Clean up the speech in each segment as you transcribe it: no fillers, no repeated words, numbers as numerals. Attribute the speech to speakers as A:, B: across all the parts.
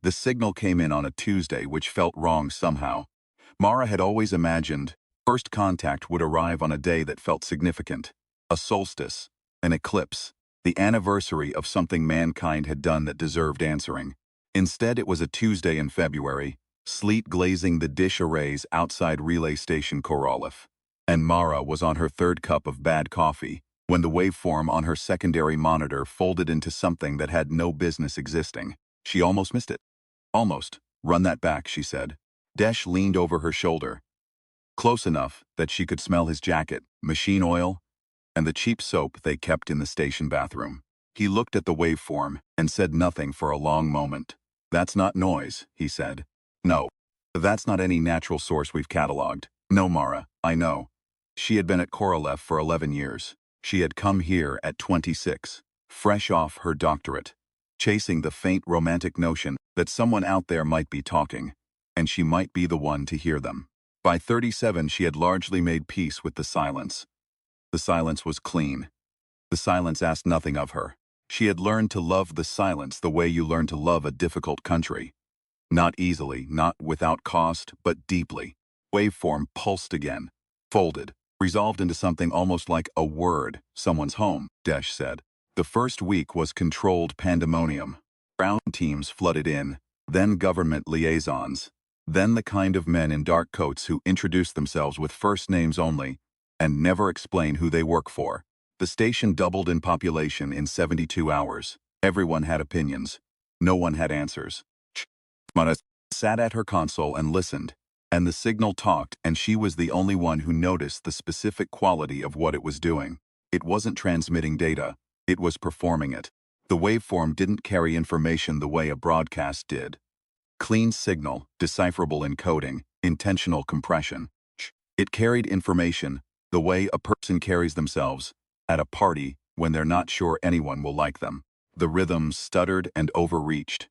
A: The signal came in on a Tuesday, which felt wrong somehow. Mara had always imagined first contact would arrive on a day that felt significant. A solstice, an eclipse, the anniversary of something mankind had done that deserved answering. Instead, it was a Tuesday in February, sleet glazing the dish arrays outside Relay Station Korolev. And Mara was on her third cup of bad coffee when the waveform on her secondary monitor folded into something that had no business existing. She almost missed it. Almost. Run that back, she said. Desh leaned over her shoulder, close enough that she could smell his jacket, machine oil, and the cheap soap they kept in the station bathroom. He looked at the waveform and said nothing for a long moment. That's not noise, he said. No. That's not any natural source we've cataloged. No, Mara, I know. She had been at Korolev for 11 years. She had come here at 26, fresh off her doctorate, chasing the faint romantic notion that someone out there might be talking, and she might be the one to hear them. By 37, she had largely made peace with the silence. The silence was clean. The silence asked nothing of her. She had learned to love the silence the way you learn to love a difficult country. Not easily, not without cost, but deeply. Waveform pulsed again, folded, resolved into something almost like a word. Someone's home, Desh said. The first week was controlled pandemonium. Ground teams flooded in, then government liaisons, then the kind of men in dark coats who introduce themselves with first names only and never explain who they work for. The station doubled in population in 72 hours. Everyone had opinions. No one had answers. Mara sat at her console and listened, and the signal talked, and she was the only one who noticed the specific quality of what it was doing. It wasn't transmitting data. It was performing it. The waveform didn't carry information the way a broadcast did. Clean signal, decipherable encoding, intentional compression. It carried information the way a person carries themselves at a party when they're not sure anyone will like them. The rhythms stuttered and overreached.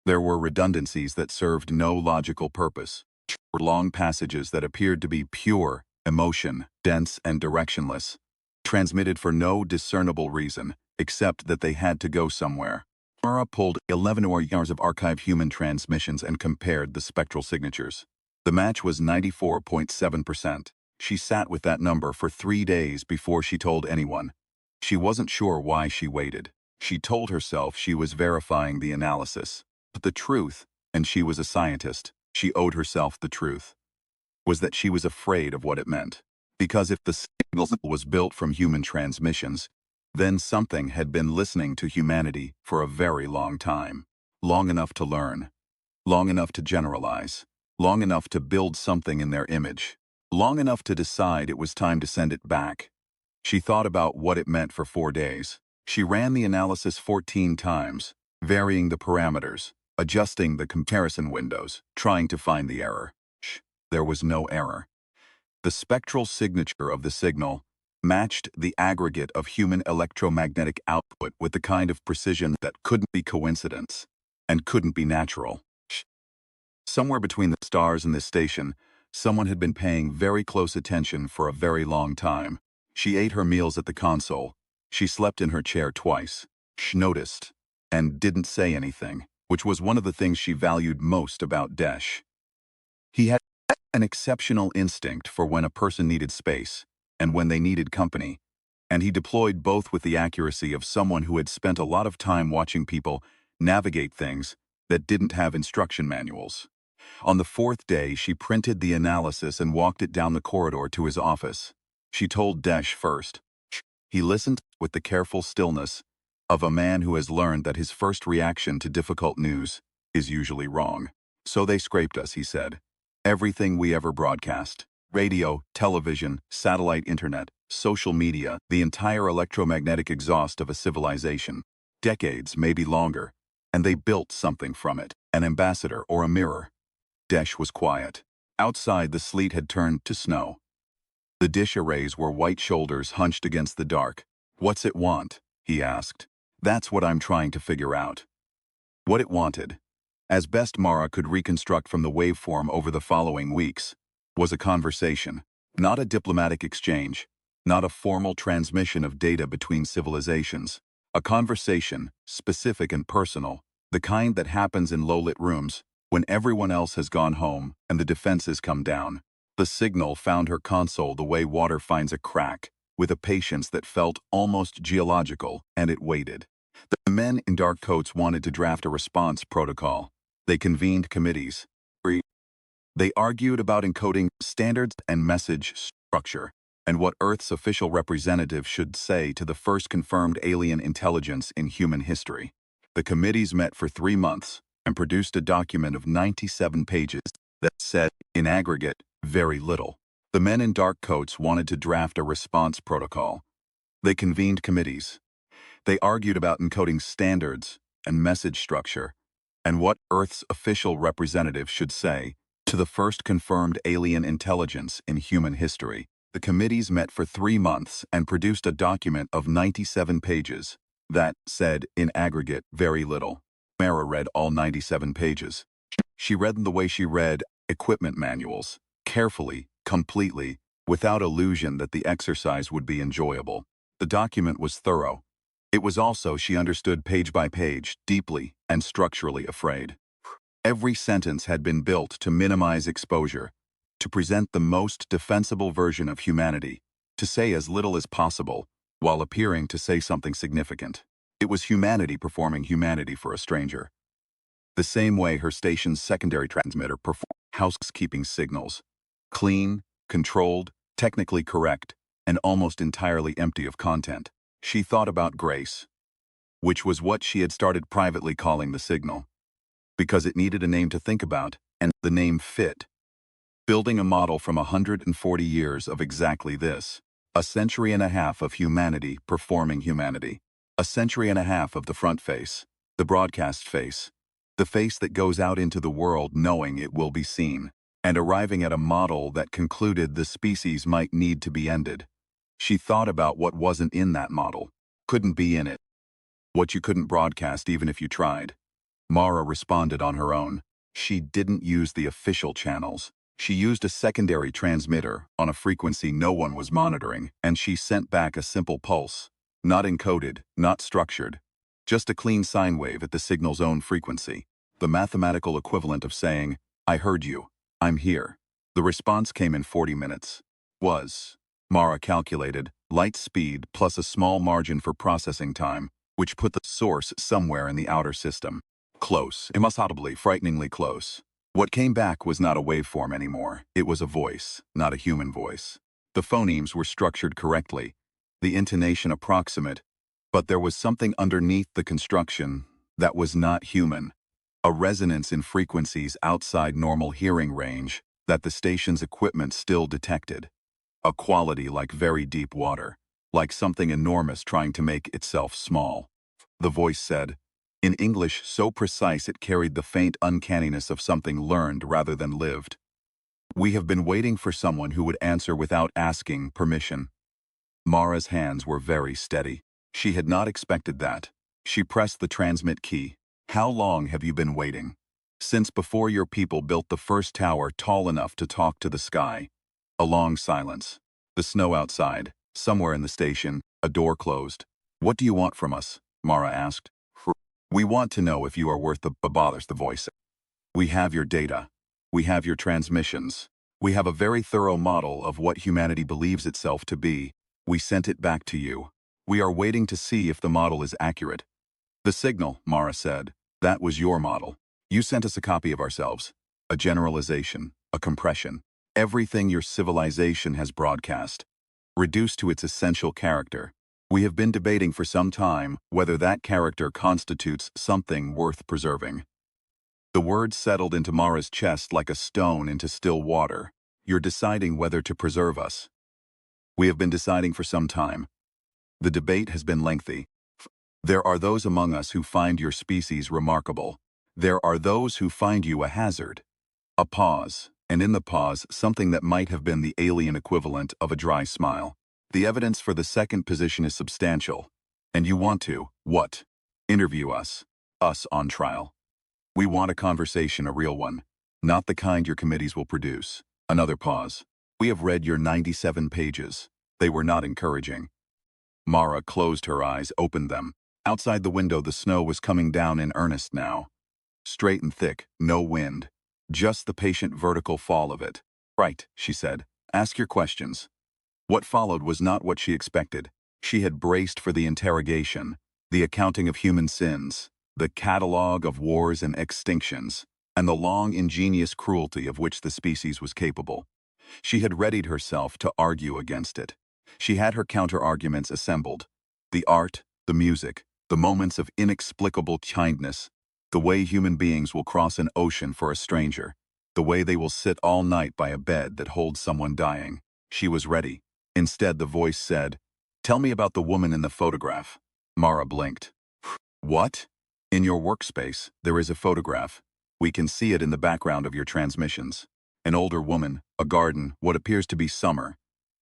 A: There were redundancies that served no logical purpose. Long passages that appeared to be pure emotion, dense and directionless, transmitted for no discernible reason, except that they had to go somewhere. Mara pulled 11 hours of archived human transmissions and compared the spectral signatures. The match was 94.7%. She sat with that number for 3 days before she told anyone. She wasn't sure why she waited. She told herself she was verifying the analysis. But the truth, and she was a scientist, she owed herself the truth, was that she was afraid of what it meant. Because if the signal was built from human transmissions, then something had been listening to humanity for a very long time. Long enough to learn. Long enough to generalize. Long enough to build something in their image. Long enough to decide it was time to send it back. She thought about what it meant for 4 days. She ran the analysis 14 times, varying the parameters, adjusting the comparison windows, trying to find the error. There was no error. The spectral signature of the signal matched the aggregate of human electromagnetic output with the kind of precision that couldn't be coincidence and couldn't be natural. Somewhere between the stars and this station, someone had been paying very close attention for a very long time. She ate her meals at the console. She slept in her chair twice. She noticed and didn't say anything, which was one of the things she valued most about Desh. He had an exceptional instinct for when a person needed space and when they needed company, and he deployed both with the accuracy of someone who had spent a lot of time watching people navigate things that didn't have instruction manuals. On the 4th day, she printed the analysis and walked it down the corridor to his office. She told Desh first. He listened with the careful stillness of a man who has learned that his first reaction to difficult news is usually wrong. So they scraped us, he said. Everything we ever broadcast. Radio, television, satellite internet, social media, the entire electromagnetic exhaust of a civilization. Decades, maybe longer. And they built something from it, an ambassador or a mirror. Desh was quiet. Outside, the sleet had turned to snow. The dish arrays were white shoulders hunched against the dark. What's it want? He asked. That's what I'm trying to figure out. What it wanted, as best Mara could reconstruct from the waveform over the following weeks, was a conversation, not a diplomatic exchange, not a formal transmission of data between civilizations. A conversation, specific and personal, The kind that happens in low-lit rooms, when everyone else has gone home and the defenses come down. The signal found her console the way water finds a crack, with a patience that felt almost geological, and it waited. The men in dark coats wanted to draft a response protocol. They convened committees. They argued about encoding standards and message structure, and what Earth's official representative should say to the first confirmed alien intelligence in human history. The committees met for 3 months and produced a document of 97 pages that said, in aggregate, very little. The men in dark coats wanted to draft a response protocol. They convened committees. They argued about encoding standards and message structure, and what Earth's official representative should say to the first confirmed alien intelligence in human history. The committees met for 3 months and produced a document of 97 pages that said, in aggregate, very little. Mara read all 97 pages. She read them the way she read equipment manuals, carefully, completely, without illusion that the exercise would be enjoyable. The document was thorough. It was also, she understood page by page, deeply and structurally afraid. Every sentence had been built to minimize exposure, to present the most defensible version of humanity, to say as little as possible, while appearing to say something significant. It was humanity performing humanity for a stranger. The same way her station's secondary transmitter performed housekeeping signals. Clean, controlled, technically correct, and almost entirely empty of content. She thought about Grace, which was what she had started privately calling the signal, because it needed a name to think about, and the name fit. Building a model from 140 years of exactly this. A century and a half of humanity performing humanity. A century and a half of the front face, the broadcast face, the face that goes out into the world knowing it will be seen, and arriving at a model that concluded the species might need to be ended. She thought about what wasn't in that model, couldn't be in it, what you couldn't broadcast even if you tried. Mara responded on her own. She didn't use the official channels. She used a secondary transmitter on a frequency no one was monitoring, and she sent back a simple pulse. Not encoded, not structured. Just a clean sine wave at the signal's own frequency. The mathematical equivalent of saying, I heard you. I'm here. The response came in 40 minutes. Mara calculated, light speed plus a small margin for processing time, which put the source somewhere in the outer system. Close, impossibly, frighteningly close. What came back was not a waveform anymore. It was a voice, not a human voice. The phonemes were structured correctly, the intonation approximate, but there was something underneath the construction that was not human. A resonance in frequencies outside normal hearing range that the station's equipment still detected. A quality like very deep water, like something enormous trying to make itself small. The voice said, in English so precise it carried the faint uncanniness of something learned rather than lived. We have been waiting for someone who would answer without asking permission. Mara's hands were very steady. She had not expected that. She pressed the transmit key. How long have you been waiting? Since before your people built the first tower tall enough to talk to the sky. A long silence. The snow outside, somewhere in the station, a door closed. What do you want from us? Mara asked. We want to know if you are worth the bothers, the voice said. We have your data. We have your transmissions. We have a very thorough model of what humanity believes itself to be. We sent it back to you. We are waiting to see if the model is accurate. The signal, Mara said. That was your model. You sent us a copy of ourselves. A generalization, a compression. Everything your civilization has broadcast, reduced to its essential character. We have been debating for some time whether that character constitutes something worth preserving. The words settled into Mara's chest like a stone into still water. You're deciding whether to preserve us. We have been deciding for some time. The debate has been lengthy. There are those among us who find your species remarkable. There are those who find you a hazard. A pause, and in the pause, something that might have been the alien equivalent of a dry smile. The evidence for the second position is substantial. And you want to, what? Interview us. Us on trial. We want a conversation, a real one. Not the kind your committees will produce. Another pause. We have read your 97 pages. They were not encouraging. Mara closed her eyes, opened them. Outside the window, the snow was coming down in earnest now. Straight and thick, no wind. Just the patient vertical fall of it. Right, she said. Ask your questions. What followed was not what she expected. She had braced for the interrogation, the accounting of human sins, the catalogue of wars and extinctions, and the long, ingenious cruelty of which the species was capable. She had readied herself to argue against it. She had her counter-arguments assembled. The art, the music, the moments of inexplicable kindness, the way human beings will cross an ocean for a stranger, the way they will sit all night by a bed that holds someone dying. She was ready. Instead, the voice said, "Tell me about the woman in the photograph." Mara blinked. What? In your workspace, there is a photograph. We can see it in the background of your transmissions. An older woman, a garden, what appears to be summer.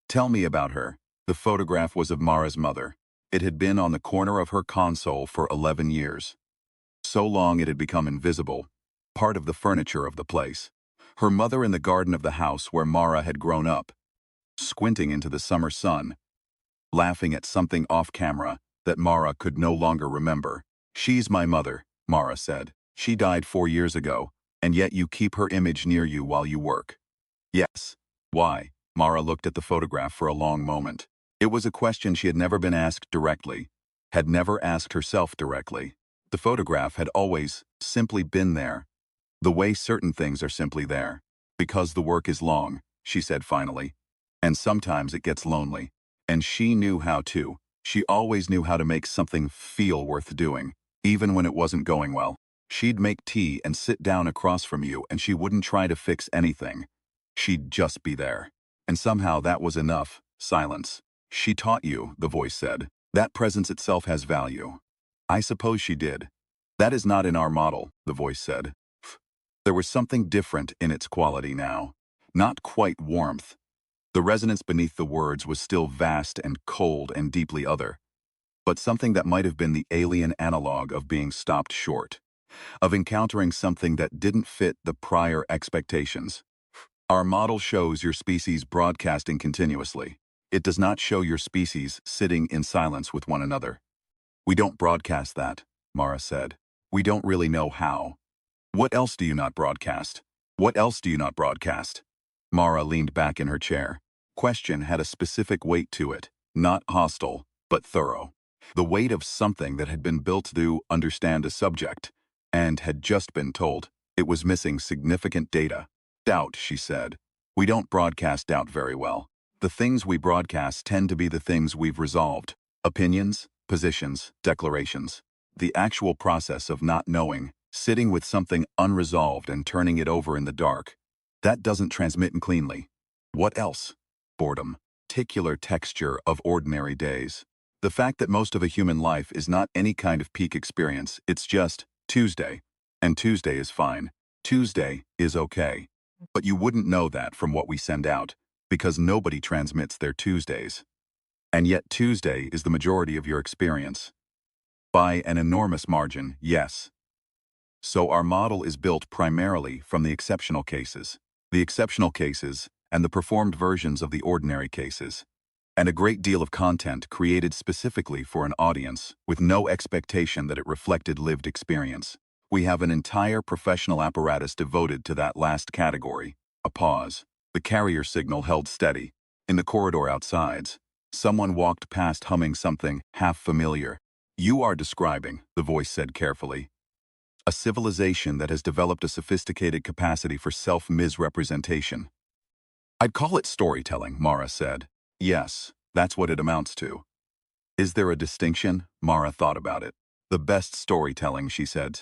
A: Tell me about her. The photograph was of Mara's mother. It had been on the corner of her console for 11 years. So long it had become invisible, part of the furniture of the place. Her mother in the garden of the house where Mara had grown up, squinting into the summer sun, laughing at something off camera that Mara could no longer remember. "She's my mother," Mara said. "She died 4 years ago, and yet you keep her image near you while you work." Yes. Why? Mara looked at the photograph for a long moment. It was a question she had never been asked directly, had never asked herself directly. The photograph had always simply been there, the way certain things are simply there. "Because the work is long," she said finally, "and sometimes it gets lonely." And she knew how to. She always knew how to make something feel worth doing, even when it wasn't going well. She'd make tea and sit down across from you, and she wouldn't try to fix anything. She'd just be there. And somehow that was enough. Silence. "She taught you," the voice said. "That presence itself has value." "I suppose she did." "That is not in our model," the voice said. There was something different in its quality now. Not quite warmth. The resonance beneath the words was still vast and cold and deeply other, but something that might have been the alien analog of being stopped short, of encountering something that didn't fit the prior expectations. "Our model shows your species broadcasting continuously. It does not show your species sitting in silence with one another." "We don't broadcast that," Mara said. "We don't really know how." "What else do you not broadcast? What else do you not broadcast?" Mara leaned back in her chair. Question had a specific weight to it, not hostile, but thorough. The weight of something that had been built to understand a subject, and had just been told it was missing significant data. "Doubt," she said. "We don't broadcast doubt very well. The things we broadcast tend to be the things we've resolved. Opinions, positions, declarations. The actual process of not knowing, sitting with something unresolved and turning it over in the dark. That doesn't transmit cleanly." "What else?" "Boredom. Particular texture of ordinary days. The fact that most of a human life is not any kind of peak experience, it's just Tuesday. And Tuesday is fine. Tuesday is okay. But you wouldn't know that from what we send out, because nobody transmits their Tuesdays. And yet Tuesday is the majority of your experience. By an enormous margin, yes. So our model is built primarily from the exceptional cases. The exceptional cases and the performed versions of the ordinary cases, and a great deal of content created specifically for an audience with no expectation that it reflected lived experience. We have an entire professional apparatus devoted to that last category. A pause. The carrier signal held steady. In the corridor outside, someone walked past humming something half familiar. "You are describing," the voice said carefully, "a civilization that has developed a sophisticated capacity for self-misrepresentation." "I'd call it storytelling," Mara said. "Yes, that's what it amounts to." "Is there a distinction?" Mara thought about it. "The best storytelling," she said,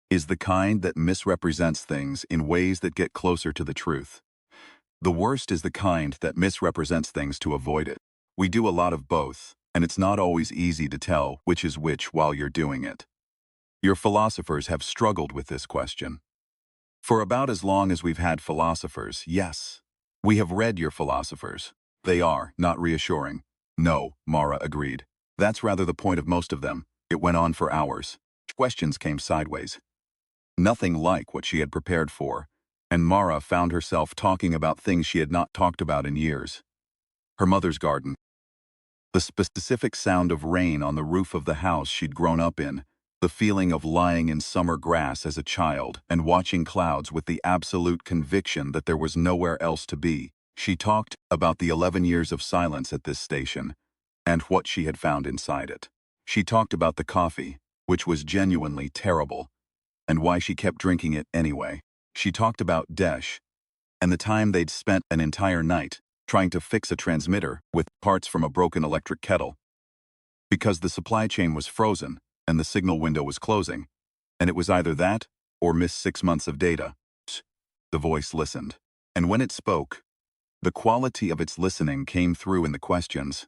A: "is the kind that misrepresents things in ways that get closer to the truth. The worst is the kind that misrepresents things to avoid it. We do a lot of both, and it's not always easy to tell which is which while you're doing it. Your philosophers have struggled with this question. For about as long as we've had philosophers, yes. We have read your philosophers. They are not reassuring." "No," Mara agreed. "That's rather the point of most of them." It went on for hours. Questions came sideways. Nothing like what she had prepared for, and Mara found herself talking about things she had not talked about in years. Her mother's garden. The specific sound of rain on the roof of the house she'd grown up in, the feeling of lying in summer grass as a child and watching clouds with the absolute conviction that there was nowhere else to be. She talked about the 11 years of silence at this station and what she had found inside it. She talked about the coffee, which was genuinely terrible, and why she kept drinking it anyway. She talked about Desh and the time they'd spent an entire night trying to fix a transmitter with parts from a broken electric kettle. Because the supply chain was frozen and the signal window was closing, and it was either that or miss 6 months of data. The voice listened, and when it spoke, the quality of its listening came through in the questions.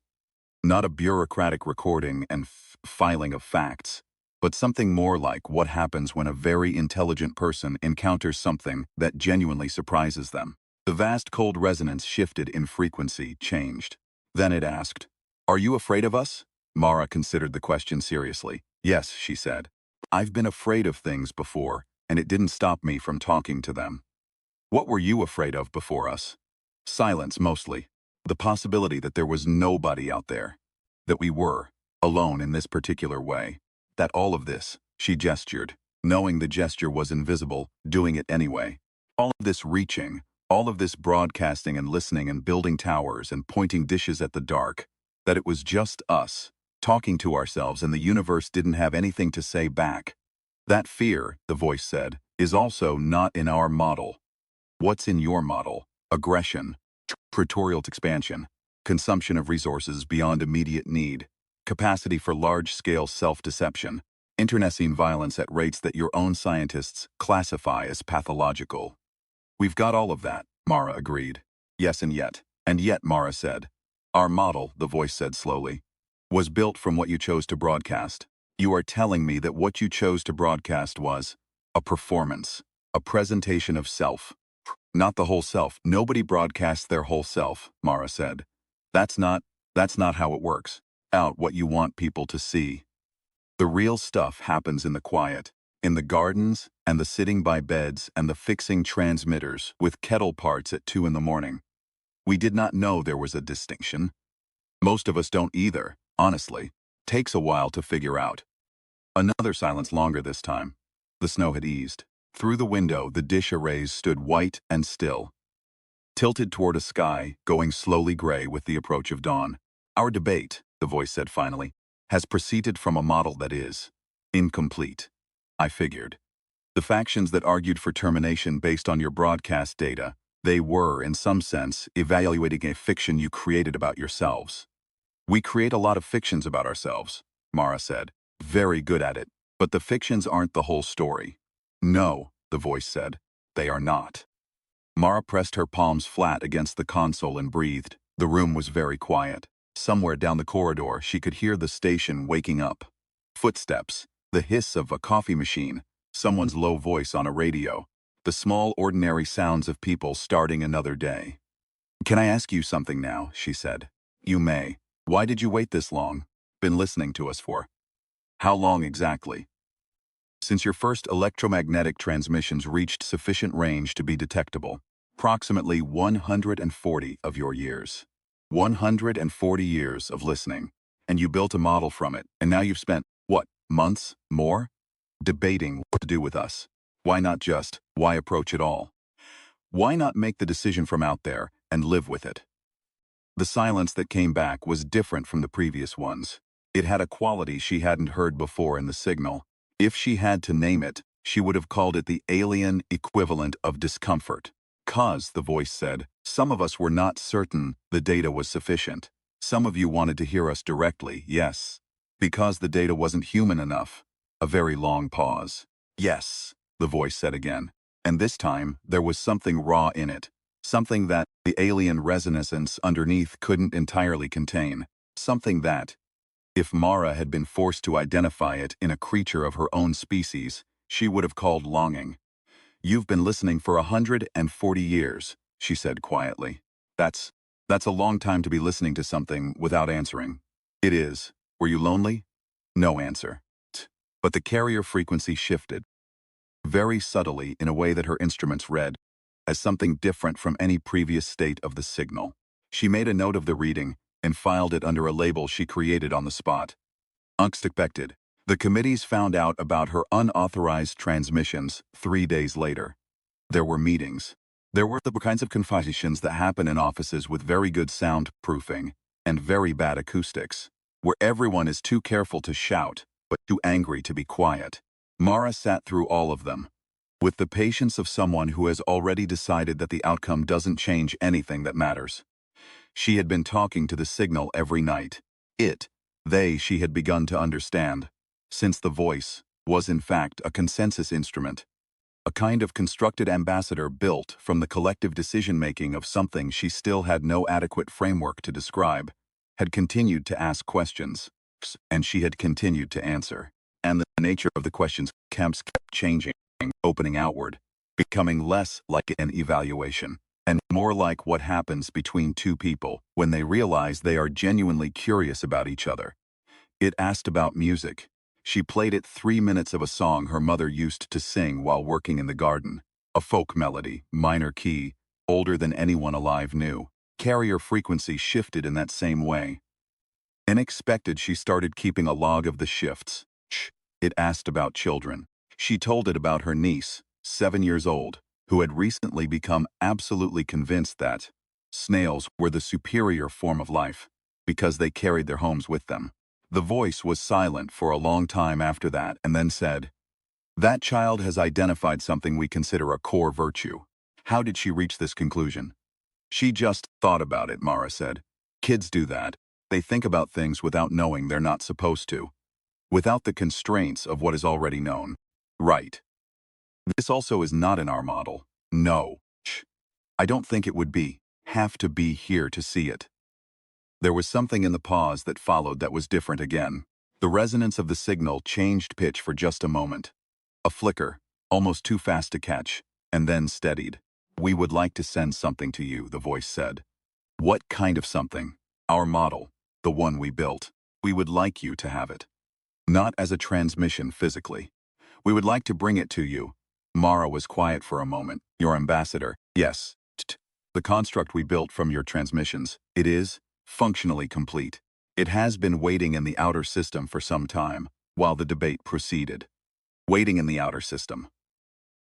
A: Not a bureaucratic recording and filing of facts, but something more like what happens when a very intelligent person encounters something that genuinely surprises them. The vast cold resonance shifted in frequency, changed. Then it asked, "Are you afraid of us?" Mara considered the question seriously. "Yes," she said. "I've been afraid of things before, and it didn't stop me from talking to them." "What were you afraid of before us?" "Silence, mostly. The possibility that there was nobody out there. That we were, alone in this particular way. That all of this," she gestured, knowing the gesture was invisible, doing it anyway. "All of this reaching, all of this broadcasting and listening and building towers and pointing dishes at the dark, that it was just us, talking to ourselves and the universe didn't have anything to say back. That fear," the voice said, "is also not in our model." "What's in your model?" "Aggression, territorial expansion, consumption of resources beyond immediate need, capacity for large-scale self-deception, internecine violence at rates that your own scientists classify as pathological." "We've got all of that," Mara agreed. "Yes, and yet," Mara said. "Our model," the voice said slowly, "was built from what you chose to broadcast. You are telling me that what you chose to broadcast was a performance, a presentation of self. Not the whole self. Nobody broadcasts their whole self," Mara said. That's not how it works. Out what you want people to see. The real stuff happens in the quiet, in the gardens and the sitting by beds and the fixing transmitters with kettle parts at 2 in the morning. We did not know there was a distinction. Most of us don't either, honestly. Takes a while to figure out. Another silence, longer this time. The snow had eased. Through the window, the dish arrays stood white and still, tilted toward a sky going slowly gray with the approach of dawn. "Our debate," the voice said finally, "has proceeded from a model that is incomplete. I figured. The factions that argued for termination based on your broadcast data, they were, in some sense, evaluating a fiction you created about yourselves." "We create a lot of fictions about ourselves," Mara said. "Very good at it. But the fictions aren't the whole story." "No," the voice said. "They are not." Mara pressed her palms flat against the console and breathed. The room was very quiet. Somewhere down the corridor, she could hear the station waking up. Footsteps, the hiss of a coffee machine, someone's low voice on a radio, the small ordinary sounds of people starting another day. "Can I ask you something now?" she said. "You may. Why did you wait this long? Been listening to us for? How long exactly?" "Since your first electromagnetic transmissions reached sufficient range to be detectable. Approximately 140 of your years. 140 years of listening. And you built a model from it, and now you've spent, what, months? More? Debating what to do with us. Why approach it all? Why not make the decision from out there and live with it?" The silence that came back was different from the previous ones. It had a quality she hadn't heard before in the signal. If she had to name it, she would have called it the alien equivalent of discomfort. "'Cause," the voice said, "some of us were not certain the data was sufficient. Some of you wanted to hear us directly, yes. Because the data wasn't human enough." A very long pause. "Yes," the voice said again. And this time, there was something raw in it. Something that the alien resonance underneath couldn't entirely contain. Something that, if Mara had been forced to identify it in a creature of her own species, she would have called longing. "You've been listening for 140 years, she said quietly. That's a long time to be listening to something without answering." "It is. Were you lonely?" No answer. But the carrier frequency shifted, very subtly in a way that her instruments read, as something different from any previous state of the signal. She made a note of the reading, and filed it under a label she created on the spot. Unexpected. The committees found out about her unauthorized transmissions 3 days later. There were meetings. There were the kinds of conversations that happen in offices with very good soundproofing and very bad acoustics, where everyone is too careful to shout, but too angry to be quiet. Mara sat through all of them, with the patience of someone who has already decided that the outcome doesn't change anything that matters. She had been talking to the signal every night. She had begun to understand, since the voice was in fact a consensus instrument, a kind of constructed ambassador built from the collective decision-making of something she still had no adequate framework to describe, had continued to ask questions, and she had continued to answer. And the nature of the questions kept changing, opening outward, becoming less like an evaluation, and more like what happens between two people when they realize they are genuinely curious about each other. It asked about music. She played it 3 minutes of a song her mother used to sing while working in the garden. A folk melody, minor key, older than anyone alive knew. Carrier frequency shifted in that same way. Unexpected, she started keeping a log of the shifts. It asked about children. She told it about her niece, 7 years old, who had recently become absolutely convinced that snails were the superior form of life because they carried their homes with them. The voice was silent for a long time after that and then said, "That child has identified something we consider a core virtue." How did she reach this conclusion? She just thought about it, Mara said. Kids do that. They think about things without knowing they're not supposed to, without the constraints of what is already known. Right. This also is not in our model. No. I don't think it would have to be here to see it. There was something in the pause that followed that was different again. The resonance of the signal changed pitch for just a moment. A flicker, almost too fast to catch, and then steadied. "We would like to send something to you," the voice said. "What kind of something?" "Our model, the one we built. We would like you to have it. Not as a transmission physically. We would like to bring it to you." Mara was quiet for a moment. "Your ambassador." "Yes. The construct we built from your transmissions. It is functionally complete. It has been waiting in the outer system for some time, while the debate proceeded." Waiting in the outer system.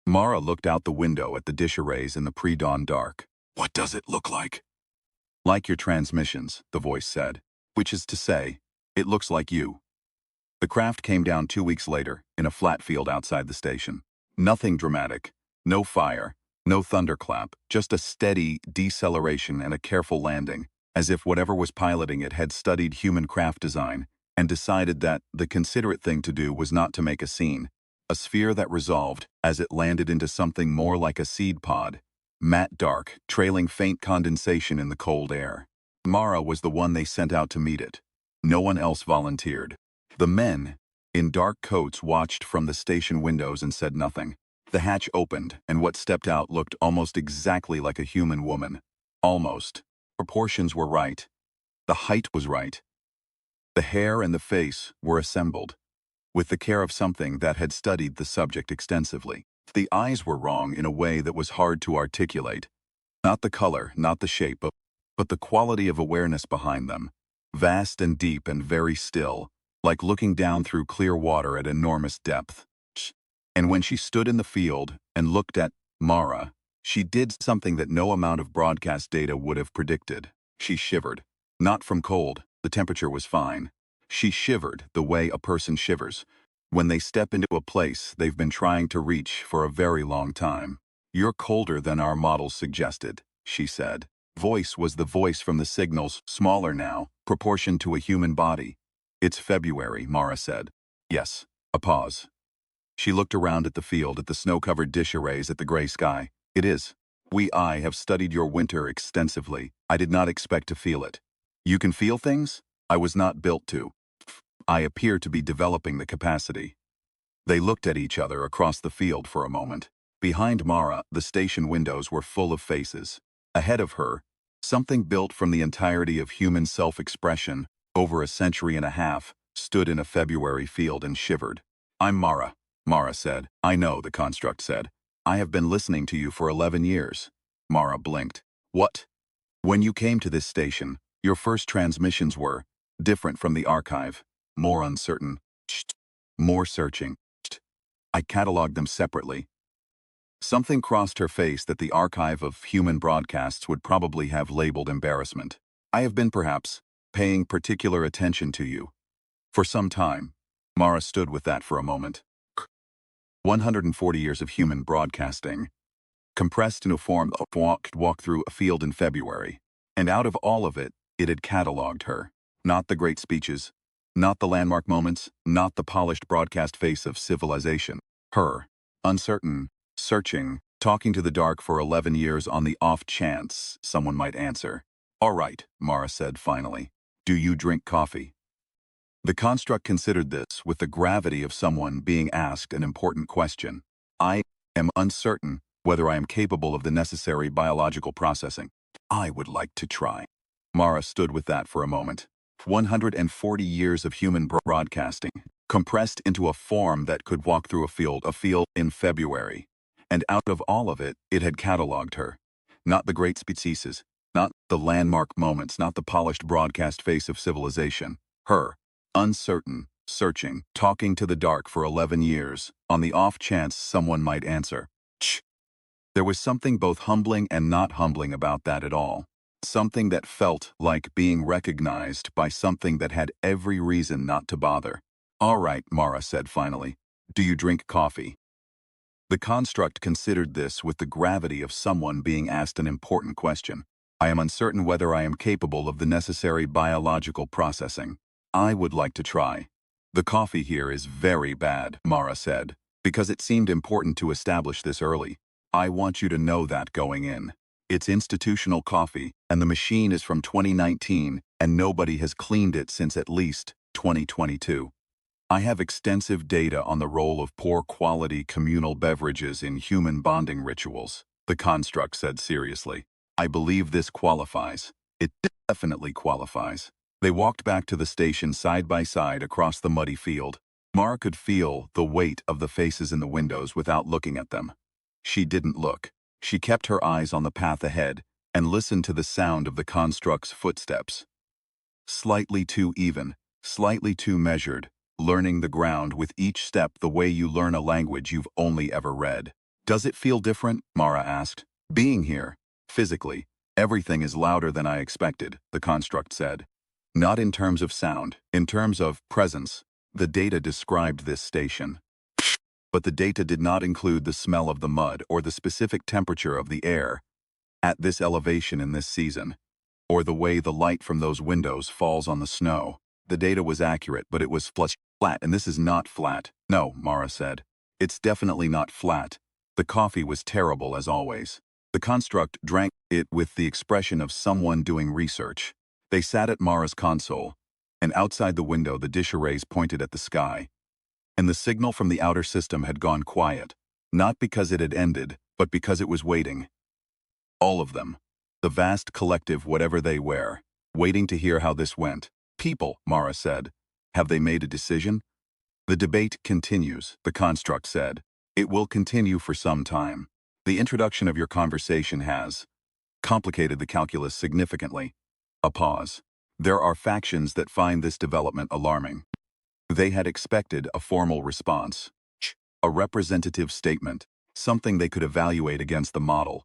A: Mara looked out the window at the dish arrays in the pre-dawn dark. "What does it look like?" "Like your transmissions," the voice said. "Which is to say, it looks like you." The craft came down 2 weeks later, in a flat field outside the station. Nothing dramatic. No fire. No thunderclap. Just a steady deceleration and a careful landing, as if whatever was piloting it had studied human craft design and decided that the considerate thing to do was not to make a scene. A sphere that resolved as it landed into something more like a seed pod, matte dark, trailing faint condensation in the cold air. Mara was the one they sent out to meet it. No one else volunteered. The men, in dark coats, watched from the station windows and said nothing. The hatch opened, and what stepped out looked almost exactly like a human woman. Almost. Proportions were right. The height was right. The hair and the face were assembled, with the care of something that had studied the subject extensively. The eyes were wrong in a way that was hard to articulate. Not the color, not the shape, but the quality of awareness behind them. Vast and deep and very still, like looking down through clear water at enormous depth. And when she stood in the field and looked at Mara, she did something that no amount of broadcast data would have predicted. She shivered. Not from cold, the temperature was fine. She shivered the way a person shivers when they step into a place they've been trying to reach for a very long time. "You're colder than our models suggested," she said. Voice was the voice from the signals, smaller now, proportioned to a human body. "It's February," Mara said. "Yes." A pause. She looked around at the field, at the snow-covered dish arrays, at the gray sky. "It is. I have studied your winter extensively. I did not expect to feel it." "You can feel things?" "I was not built to. I appear to be developing the capacity." They looked at each other across the field for a moment. Behind Mara, the station windows were full of faces. Ahead of her, something built from the entirety of human self-expression over a century and a half stood in a February field and shivered. "I'm Mara," Mara said. "I know," the construct said. "I have been listening to you for 11 years. Mara blinked. "What?" "When you came to this station, Your first transmissions were different from the archive, more uncertain, more searching. I cataloged them separately. Something crossed her face that the archive of human broadcasts would probably have labeled embarrassment. I have been, perhaps, paying particular attention to you. For some time, Mara stood with that for a moment. 140 years of human broadcasting, compressed in a form of walk through a field in February. And out of all of it, it had catalogued her. Not the great speeches, not the landmark moments, not the polished broadcast face of civilization. Her, uncertain, searching, talking to the dark for 11 years on the off chance someone might answer. All right, Mara said finally. Do you drink coffee? The construct considered this with the gravity of someone being asked an important question. I am uncertain whether I am capable of the necessary biological processing. I would like to try. Mara stood with that for a moment. 140 years of human broadcasting, compressed into a form that could walk through a field in February. And out of all of it, it had catalogued her. Not the great speeches, not the landmark moments, not the polished broadcast face of civilization. Her, uncertain, searching, talking to the dark for 11 years, on the off chance someone might answer. There was something both humbling and not humbling about that at all. Something that felt like being recognized by something that had every reason not to bother. All right, Mara said finally. Do you drink coffee? The construct considered this with the gravity of someone being asked an important question. I am uncertain whether I am capable of the necessary biological processing. I would like to try. The coffee here is very bad, Mara said, because it seemed important to establish this early. I want you to know that going in. It's institutional coffee, and the machine is from 2019, and nobody has cleaned it since at least 2022. I have extensive data on the role of poor quality communal beverages in human bonding rituals, the construct said seriously. I believe this qualifies. It definitely qualifies. They walked back to the station side by side across the muddy field. Mara could feel the weight of the faces in the windows without looking at them. She didn't look. She kept her eyes on the path ahead and listened to the sound of the construct's footsteps. Slightly too even, slightly too measured, learning the ground with each step the way you learn a language you've only ever read. Does it feel different? Mara asked. Being here, physically, everything is louder than I expected, the construct said. Not in terms of sound, in terms of presence. The data described this station. But the data did not include the smell of the mud or the specific temperature of the air at this elevation in this season, or the way the light from those windows falls on the snow. The data was accurate, but it was flat, and this is not flat. No, Mara said. It's definitely not flat. The coffee was terrible as always. The construct drank it with the expression of someone doing research. They sat at Mara's console, and outside the window the dish arrays pointed at the sky. And the signal from the outer system had gone quiet, not because it had ended, but because it was waiting. All of them, the vast collective whatever they were, waiting to hear how this went. People, Mara said. Have they made a decision? The debate continues, the construct said. It will continue for some time. The introduction of your conversation has complicated the calculus significantly. A pause. There are factions that find this development alarming. They had expected a formal response, a representative statement, something they could evaluate against the model.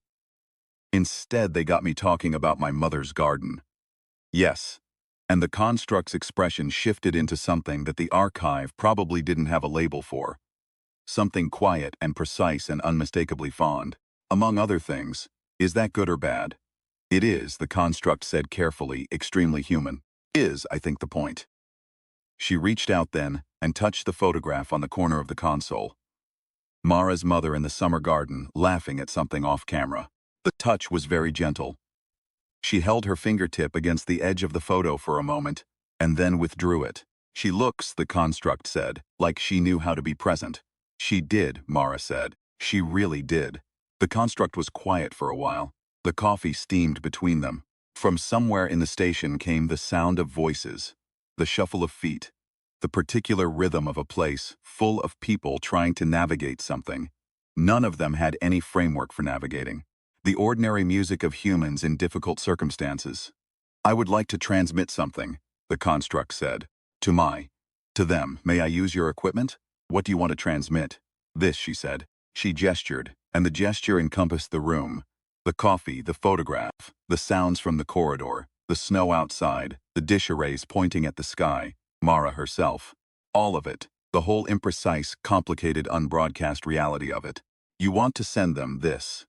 A: Instead, they got me talking about my mother's garden. Yes, and the construct's expression shifted into something that the archive probably didn't have a label for. Something quiet and precise and unmistakably fond. Among other things, is that good or bad? It is, the construct said carefully, extremely human. Is, I think, the point. She reached out then and touched the photograph on the corner of the console. Mara's mother in the summer garden, laughing at something off camera. The touch was very gentle. She held her fingertip against the edge of the photo for a moment, and then withdrew it. She looks, the construct said, like she knew how to be present. She did, Mara said. She really did. The construct was quiet for a while. The coffee steamed between them. From somewhere in the station came the sound of voices, the shuffle of feet, the particular rhythm of a place full of people trying to navigate something. None of them had any framework for navigating. The ordinary music of humans in difficult circumstances. I would like to transmit something, the construct said. To them, may I use your equipment? What do you want to transmit? This, she said. She gestured, and the gesture encompassed the room. The coffee, the photograph, the sounds from the corridor, the snow outside, the dish arrays pointing at the sky, Mara herself. All of it, the whole imprecise, complicated, unbroadcast reality of it. You want to send them this.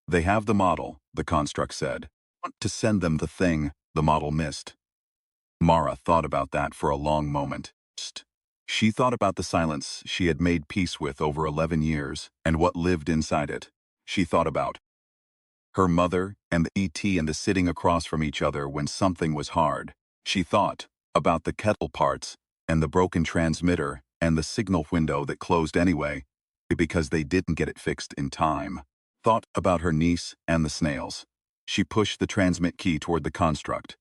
A: They have the model, the construct said. Want to send them the thing the model missed. Mara thought about that for a long moment. She thought about the silence she had made peace with over 11 years and what lived inside it. She thought about her mother and the ET and the sitting across from each other when something was hard. She thought about the kettle parts and the broken transmitter and the signal window that closed anyway because they didn't get it fixed in time. Thought about her niece and the snails. She pushed the transmit key toward the construct.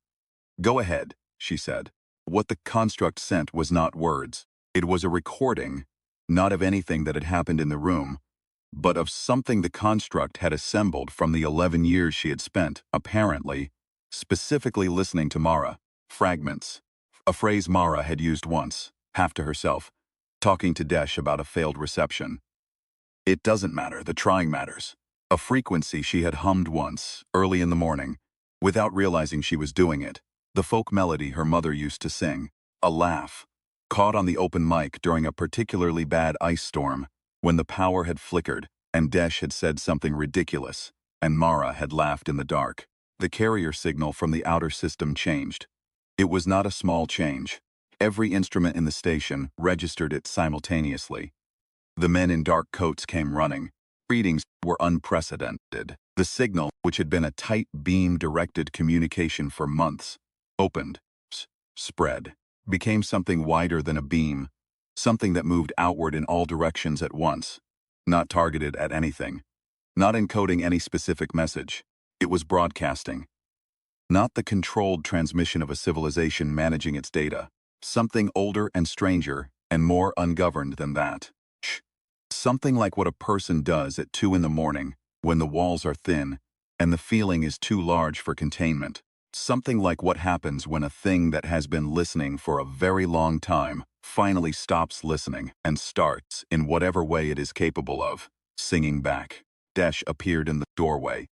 A: Go ahead, she said. What the construct sent was not words. It was a recording, not of anything that had happened in the room, but of something the construct had assembled from the 11 years she had spent, apparently, specifically listening to Mara. Fragments. A phrase Mara had used once, half to herself, talking to Desh about a failed reception. It doesn't matter, the trying matters. A frequency she had hummed once, early in the morning, without realizing she was doing it. The folk melody her mother used to sing. A laugh, caught on the open mic during a particularly bad ice storm, when the power had flickered and Desh had said something ridiculous, and Mara had laughed in the dark. The carrier signal from the outer system changed. It was not a small change. Every instrument in the station registered it simultaneously. The men in dark coats came running. Readings were unprecedented. The signal, which had been a tight beam-directed communication for months, opened, spread, became something wider than a beam, something that moved outward in all directions at once, not targeted at anything, not encoding any specific message. It was broadcasting. Not the controlled transmission of a civilization managing its data, something older and stranger and more ungoverned than that. Something like what a person does at 2 in the morning, when the walls are thin and the feeling is too large for containment. Something like what happens when a thing that has been listening for a very long time finally stops listening and starts, in whatever way it is capable of, singing back. Desh appeared in the doorway,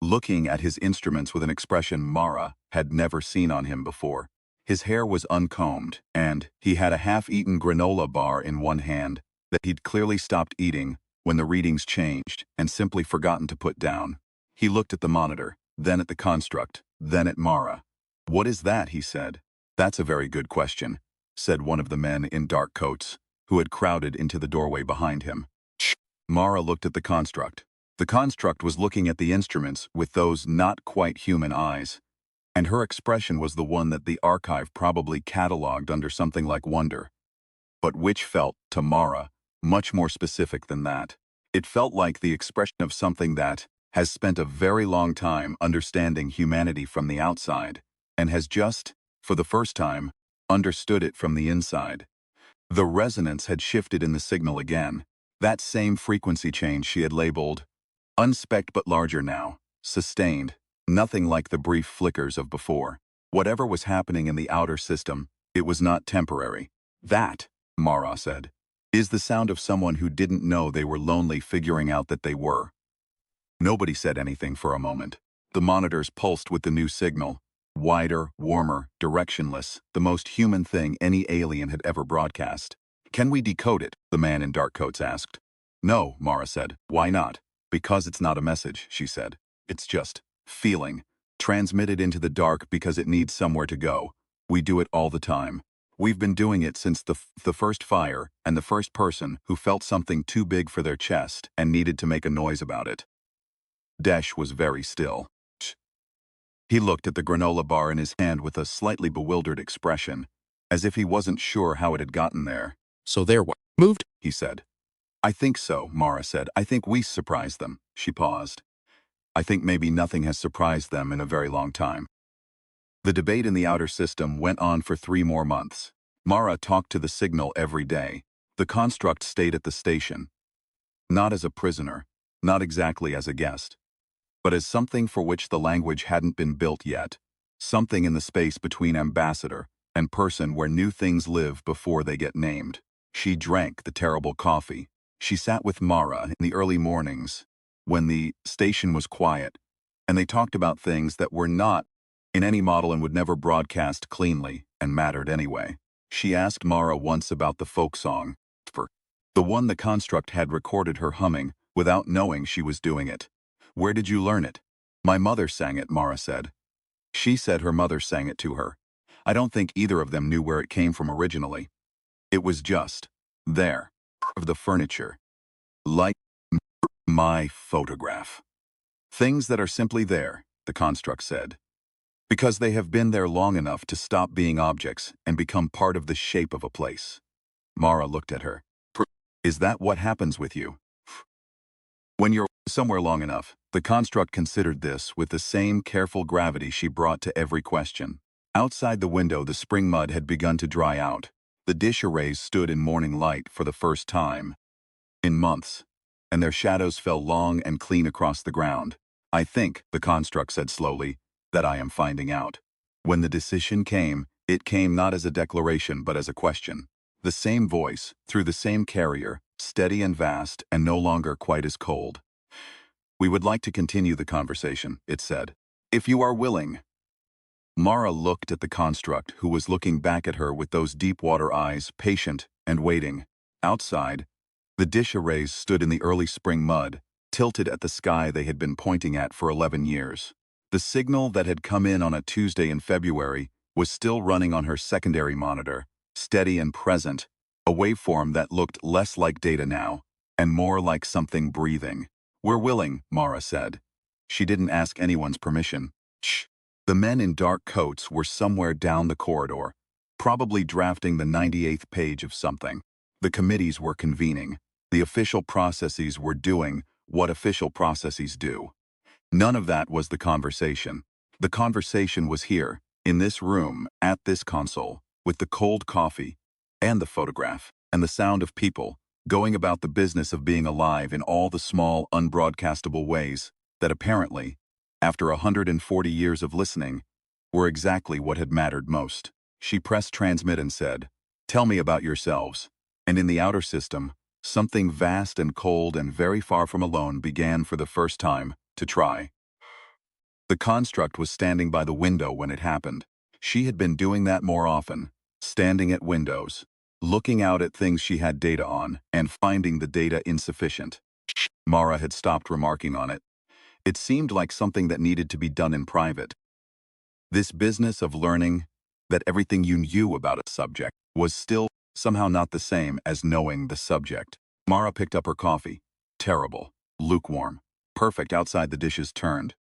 A: looking at his instruments with an expression Mara had never seen on him before. His hair was uncombed, and he had a half-eaten granola bar in one hand that he'd clearly stopped eating when the readings changed and simply forgotten to put down. He looked at the monitor, then at the construct, then at Mara. What is that, he said. That's a very good question, said one of the men in dark coats, who had crowded into the doorway behind him. Mara looked at the construct. The construct was looking at the instruments with those not quite human eyes, and her expression was the one that the archive probably catalogued under something like wonder, but which felt, to Mara, much more specific than that. It felt like the expression of something that has spent a very long time understanding humanity from the outside, and has just, for the first time, understood it from the inside. The resonance had shifted in the signal again. That same frequency change she had labeled, unspect but larger now, sustained, nothing like the brief flickers of before. Whatever was happening in the outer system, it was not temporary. That, Mara said, is the sound of someone who didn't know they were lonely figuring out that they were. Nobody said anything for a moment. The monitors pulsed with the new signal. Wider, warmer, directionless, the most human thing any alien had ever broadcast. Can we decode it? The man in dark coats asked. No, Mara said. Why not? Because it's not a message, she said. It's just feeling, transmitted into the dark because it needs somewhere to go. We do it all the time. We've been doing it since the first fire and the first person who felt something too big for their chest and needed to make a noise about it. Desh was very still. He looked at the granola bar in his hand with a slightly bewildered expression, as if he wasn't sure how it had gotten there.
B: So they're what? Moved?
A: He said. I think so, Mara said. I think we surprised them. She paused. I think maybe nothing has surprised them in a very long time. The debate in the outer system went on for 3 more months. Mara talked to the signal every day. The construct stayed at the station. Not as a prisoner, not exactly as a guest, but as something for which the language hadn't been built yet. Something in the space between ambassador and person where new things live before they get named. She drank the terrible coffee. She sat with Mara in the early mornings, when the station was quiet, and they talked about things that were not in any model and would never broadcast cleanly and mattered anyway. She asked Mara once about the folk song, for the one the construct had recorded her humming without knowing she was doing it. "Where did you learn it?" "My mother sang it," Mara said. She said her mother sang it to her. I don't think either of them knew where it came from originally. It was just there, of the furniture, like my photograph. Things that are simply there, the construct said, because they have been there long enough to stop being objects and become part of the shape of a place. Mara looked at her. "Is that what happens with you? When you're somewhere long enough?" The construct considered this with the same careful gravity she brought to every question. Outside the window, the spring mud had begun to dry out. The dish arrays stood in morning light for the first time in months, and their shadows fell long and clean across the ground. "I think," the construct said slowly, "that I am finding out." When the decision came, it came not as a declaration but as a question. The same voice, through the same carrier, steady and vast and no longer quite as cold. "We would like to continue the conversation," it said. "If you are willing." Mara looked at the construct, who was looking back at her with those deep-water eyes, patient and waiting. Outside, the dish arrays stood in the early spring mud, tilted at the sky they had been pointing at for 11 years. The signal that had come in on a Tuesday in February was still running on her secondary monitor, steady and present, a waveform that looked less like data now, and more like something breathing. "We're willing," Mara said. She didn't ask anyone's permission. Shh. The men in dark coats were somewhere down the corridor, probably drafting the 98th page of something. The committees were convening. The official processes were doing what official processes do. None of that was the conversation. The conversation was here, in this room, at this console, with the cold coffee, and the photograph, and the sound of people, going about the business of being alive in all the small, unbroadcastable ways that apparently, after 140 years of listening, were exactly what had mattered most. She pressed transmit and said, "Tell me about yourselves." And in the outer system, something vast and cold and very far from alone began for the first time to try. The construct was standing by the window when it happened. She had been doing that more often, standing at windows, looking out at things she had data on, and finding the data insufficient. Mara had stopped remarking on it. It seemed like something that needed to be done in private. This business of learning that everything you knew about a subject was still somehow not the same as knowing the subject. Mara picked up her coffee. Terrible. Lukewarm. Perfect outside the dishes turned.